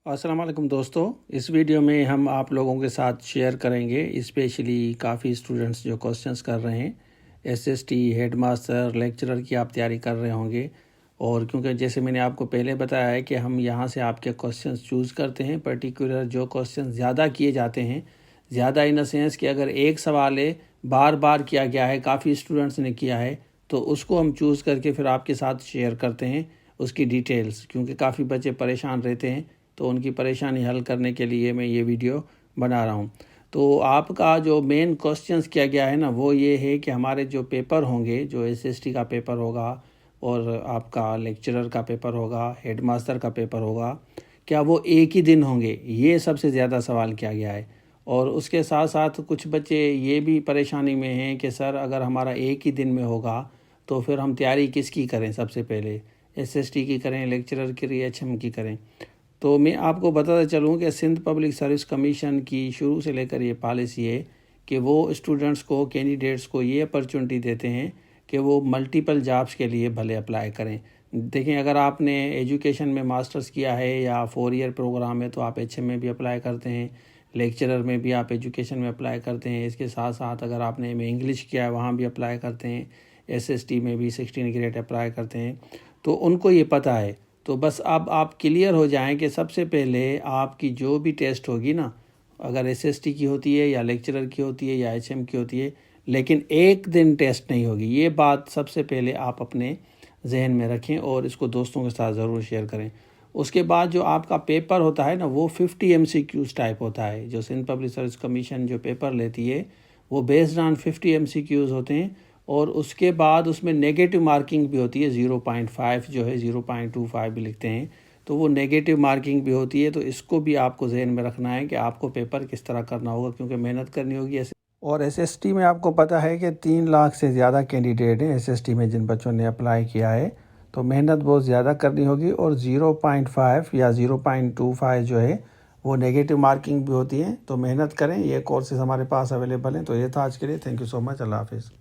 अस्सलाम वालेकुम दोस्तों। इस वीडियो में हम आप लोगों के साथ शेयर करेंगे स्पेशली काफ़ी स्टूडेंट्स जो क्वेश्चंस कर रहे हैं एसएसटी हेडमास्टर लेक्चरर की आप तैयारी कर रहे होंगे। और क्योंकि जैसे मैंने आपको पहले बताया है कि हम यहाँ से आपके क्वेश्चंस चूज़ करते हैं, पर्टिकुलर जो क्वेश्चंस ज़्यादा किए जाते हैं, ज़्यादा इन द सेंस कि अगर एक सवाल है बार बार किया गया है, काफ़ी स्टूडेंट्स ने किया है, तो उसको हम चूज़ करके फिर आपके साथ शेयर करते हैं उसकी डिटेल्स, क्योंकि काफ़ी बच्चे परेशान रहते हैं, तो उनकी परेशानी हल करने के लिए मैं ये वीडियो बना रहा हूँ। तो आपका जो मेन क्वेश्चंस किया गया है ना, वो ये है कि हमारे जो पेपर होंगे, जो एसएसटी का पेपर होगा और आपका लेक्चरर का पेपर होगा, हेडमास्टर का पेपर होगा, क्या वो एक ही दिन होंगे? ये सबसे ज़्यादा सवाल किया गया है। और उसके साथ साथ कुछ बच्चे ये भी परेशानी में हैं कि सर अगर हमारा एक ही दिन में होगा तो फिर हम तैयारी किसकी करें? सबसे पहले एसएसटी की करें, लेक्चरर की, एचएम की करें? तो मैं आपको बताता चलूँ कि सिंध पब्लिक सर्विस कमीशन की शुरू से लेकर ये पॉलिसी है कि वो स्टूडेंट्स को, कैंडिडेट्स को ये अपॉर्चुनिटी देते हैं कि वो मल्टीपल जॉब्स के लिए भले अप्लाई करें। देखें, अगर आपने एजुकेशन में मास्टर्स किया है या 4 ईयर प्रोग्राम है तो आप एचएम में भी अप्लाई करते हैं, लेक्चरर में भी आप एजुकेशन में अप्लाई करते हैं। इसके साथ साथ अगर आपने इंग्लिश किया है वहाँ भी अप्लाई करते हैं, एसएसटी में भी 16 ग्रेड अप्लाई करते हैं, तो उनको ये पता है। तो बस अब आप क्लियर हो जाएं कि सबसे पहले आपकी जो भी टेस्ट होगी ना, अगर एसएसटी की होती है या लेक्चरर की होती है या एचएम की होती है, लेकिन एक दिन टेस्ट नहीं होगी। ये बात सबसे पहले आप अपने जहन में रखें और इसको दोस्तों के साथ ज़रूर शेयर करें। उसके बाद जो आपका पेपर होता है ना, वो 50 MCQs टाइप होता है। जो सिंध पब्लिक सर्विस कमीशन जो पेपर लेती है वो बेस्ड ऑन 50 MCQs होते हैं, और उसके बाद उसमें नेगेटिव मार्किंग भी होती है। 0.5 जो है 0.25 भी लिखते हैं, तो वो नेगेटिव मार्किंग भी होती है। तो इसको भी आपको जहन में रखना है कि आपको पेपर किस तरह करना होगा, क्योंकि मेहनत करनी होगी। और एसएसटी में आपको पता है कि 3 लाख से ज़्यादा कैंडिडेट हैं एसएसटी में जिन बच्चों ने अप्लाई किया है, तो मेहनत बहुत ज़्यादा करनी होगी। और 0.5 या 0.25 जो है वो नेगेटिव मार्किंग भी होती है। तो मेहनत करें। ये कोर्सेज हमारे पास अवेलेबल हैं। तो ये था आज के लिए। Thank you so much. अल्लाह हाफिज़।